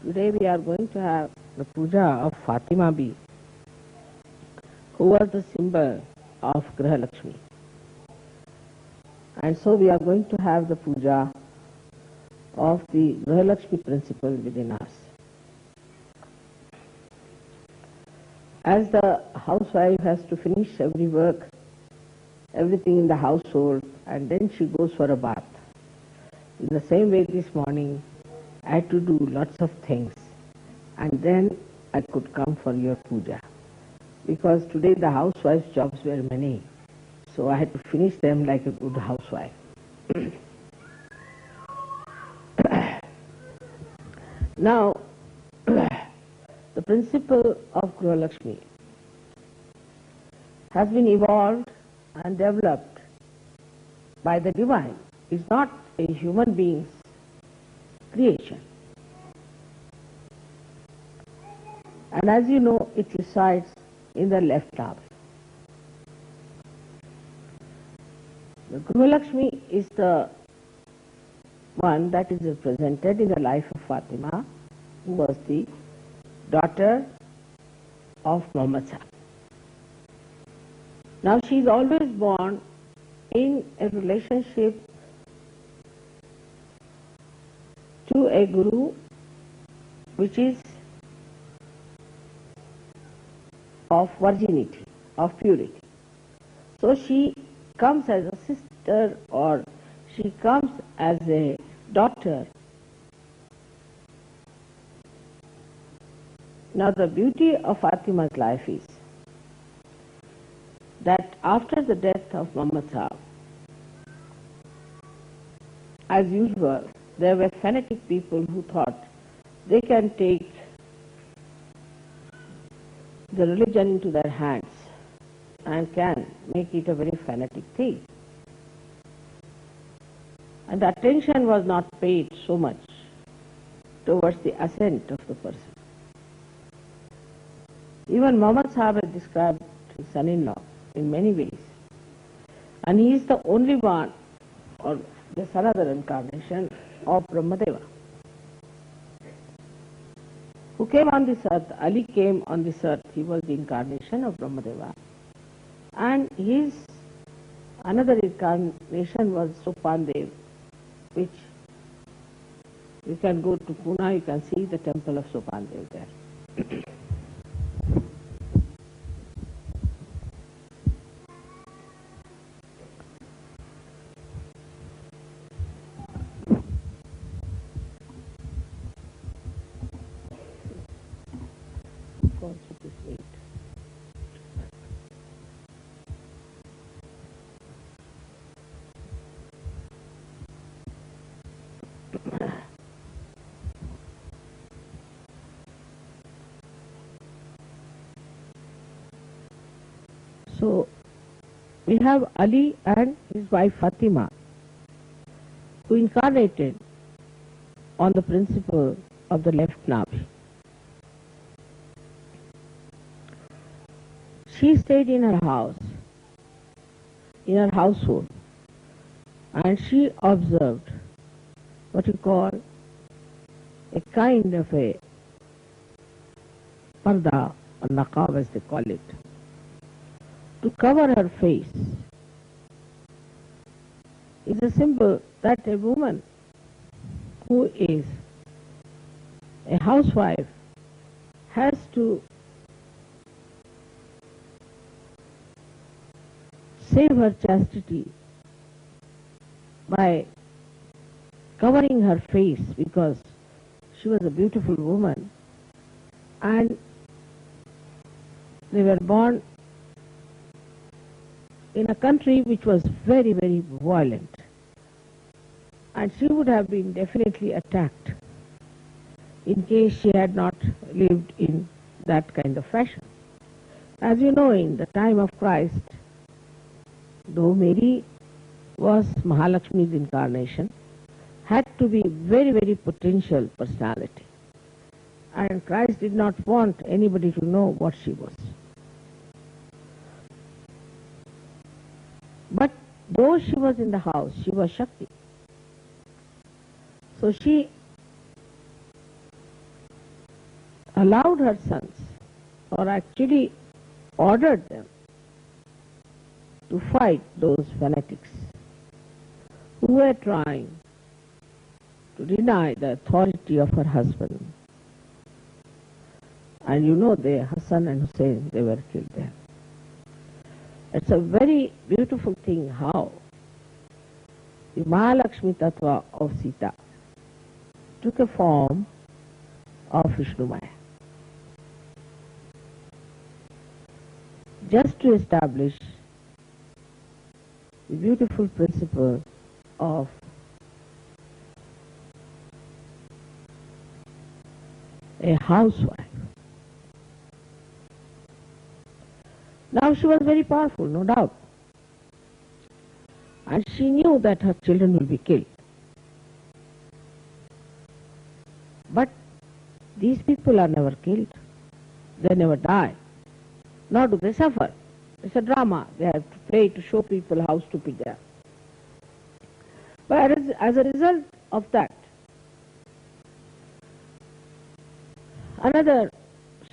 Today we are going to have the puja of Fatima Bi, who was the symbol of Graha Lakshmi. And so we are going to have the puja of the Graha Lakshmi principle within us. As the housewife has to finish every work, everything in the household, and then she goes for a bath. In the same way this morning, I had to do lots of things, and then I could come for your puja. Because today the housewife's jobs were many, so I had to finish them like a good housewife. Now, the principle of Graha Lakshmi has been evolved and developed by the divine. It's not a human being's creation. And as you know, it resides in the left arm. The Graha Lakshmi is the one that is represented in the life of Fatima, who was the daughter of Muhammad Sahib. Now she is always born in a relationship to a guru which is of virginity, of purity. So she comes as a sister, or she comes as a daughter. Now the beauty of Fatima's life is that after the death of Muhammad Sahib, as usual, there were fanatic people who thought they can take the religion into their hands and can make it a very fanatic thing. And the attention was not paid so much towards the ascent of the person. Even Muhammad Sahib has described his son-in-law in many ways. And he is the only one, or there's another incarnation of Brahmadeva, who came on this earth. Ali came on this earth. He was the incarnation of Brahmadeva. And his another incarnation was Sopandev, which you can go to Pune, you can see the temple of Sopandev there. So, we have Ali and his wife Fatima, who incarnated on the principle of the left navi. She stayed in her house, in her household, and she observed what you call a kind of a parda, or naqab as they call it, to cover her face. Is a symbol that a woman who is a housewife has to save her chastity by covering her face, because she was a beautiful woman and they were born in a country which was very, very violent, and she would have been definitely attacked in case she had not lived in that kind of fashion. As you know, in the time of Christ, though Mary was Mahalakshmi's incarnation, had to be very, very potential personality, and Christ did not want anybody to know what she was. But though she was in the house, she was Shakti. So she allowed her sons, or actually ordered them, to fight those fanatics who were trying to deny the authority of her husband. And you know, Hassan and Hussein, they were killed there. It's a very beautiful thing how the Mahalakshmi Tattva of Sita took a form of Vishnu Maya, just to establish the beautiful principle of a housewife. Now she was very powerful, no doubt, and she knew that her children will be killed. But these people are never killed, they never die, nor do they suffer. It's a drama they have to play to show people how stupid they are. But as a result of that, another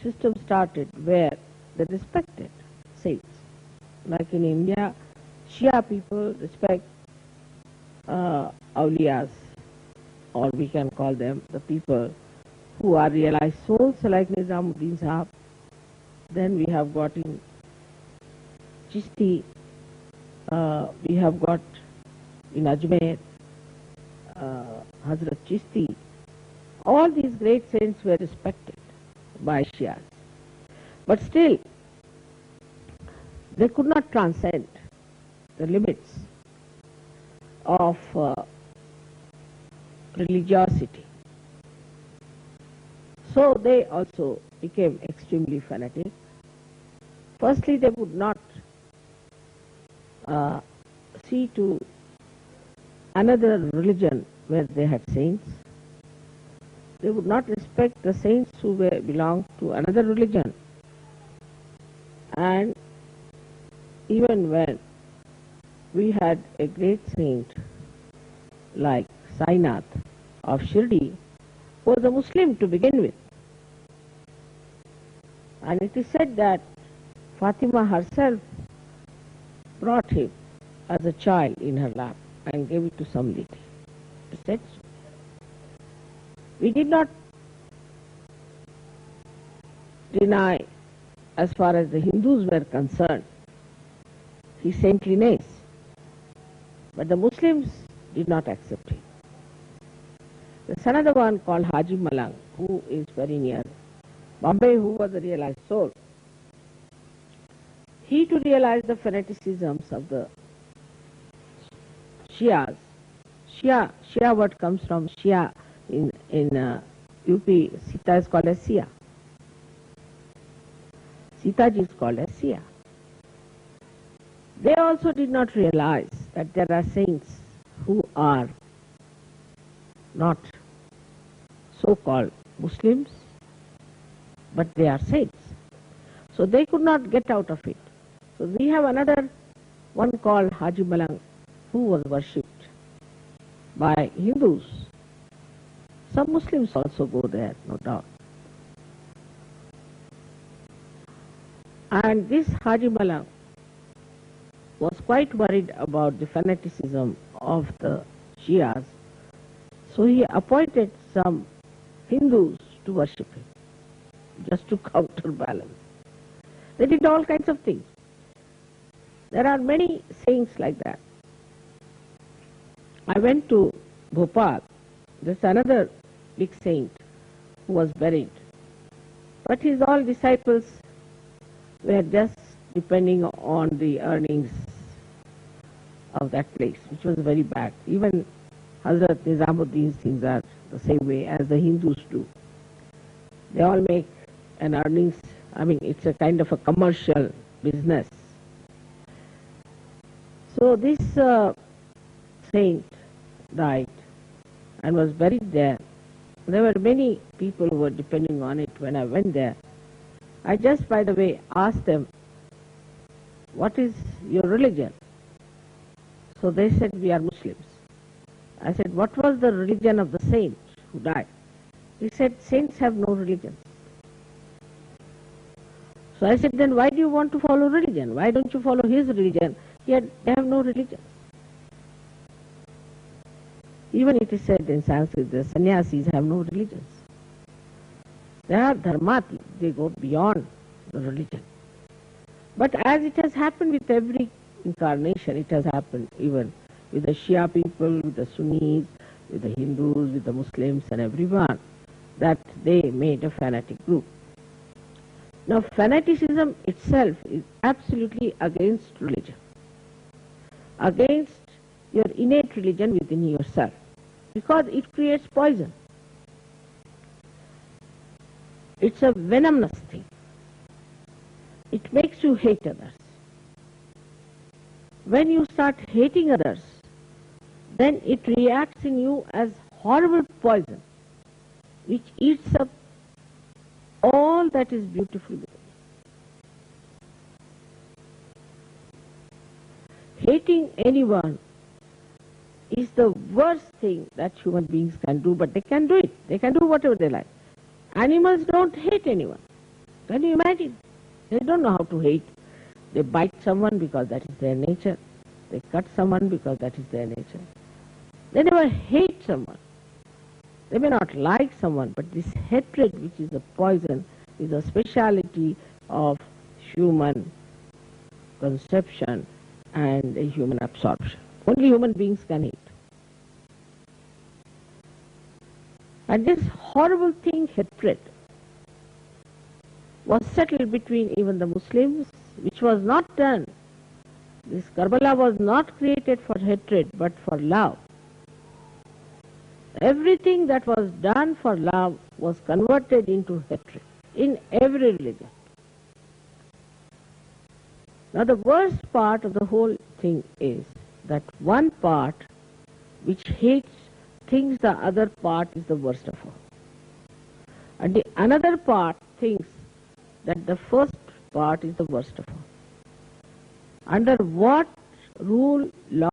system started where they respected saints. Like in India, Shia people respect awliyas, or we can call them the people who are realized souls, like Nizamuddin Sahab. Then we have got in Chishti, we have got in Ajmer, Hazrat Chishti. All these great saints were respected by Shias. But still, they could not transcend the limits of religiosity. So they also became extremely fanatic. Firstly, they would not see to another religion where they had saints. They would not respect the saints who belonged to another religion. And even when we had a great saint like Sainath of Shri, who was a Muslim to begin with, and it is said that Fatima herself brought him as a child in her lap and gave it to some lady. It said so. We did not deny, as far as the Hindus were concerned, his saintliness, but the Muslims did not accept him. There's another one called Haji Malang, who is very near Bombay, who was a realized soul. He too realized the fanaticisms of the Shias. Shia word comes from Shia in UP. Sita is called as Sia. Sitaji is called as Sia. They also did not realize that there are saints who are not so-called Muslims, but they are saints. So they could not get out of it. So we have another one called Haji Malang, who was worshipped by Hindus. Some Muslims also go there, no doubt. And this Haji Malang was quite worried about the fanaticism of the Shias, so he appointed some Hindus to worship him, just to counterbalance. They did all kinds of things. There are many saints like that. I went to Bhopal. There's another big saint who was buried. But his all disciples were just depending on the earnings of that place, which was very bad. Even Hazrat Nizamuddin's things are the same way as the Hindus do. They all make an earnings. I mean, it's a kind of a commercial business. So this saint died and was buried there. There were many people who were depending on it when I went there. I just, by the way, asked them, what is your religion? So they said, we are Muslims. I said, what was the religion of the saint who died? He said, saints have no religion. So I said, then why do you want to follow religion? Why don't you follow his religion? Yet they have no religion. Even it is said in Sanskrit, the sannyasis have no religions. They are dharmati, they go beyond the religion. But as it has happened with every incarnation, it has happened even with the Shia people, with the Sunnis, with the Hindus, with the Muslims and everyone, that they made a fanatic group. Now fanaticism itself is absolutely against religion, against your innate religion within yourself, because it creates poison. It's a venomous thing. It makes you hate others. When you start hating others, then it reacts in you as horrible poison, which eats up all that is beautiful within you. Hating anyone is the worst thing that human beings can do, but they can do it. They can do whatever they like. Animals don't hate anyone. Can you imagine? They don't know how to hate. They bite someone because that is their nature. They cut someone because that is their nature. They never hate someone. They may not like someone, but this hatred, which is a poison, is a speciality of human conception and human absorption. Only human beings can hate. And this horrible thing, hatred, was settled between even the Muslims, which was not done. This Karbala was not created for hatred, but for love. Everything that was done for love was converted into hatred in every religion. Now the worst part of the whole thing is that one part which hates thinks the other part is the worst of all. And the another part thinks that the first part is the worst of all. Under what rule, law,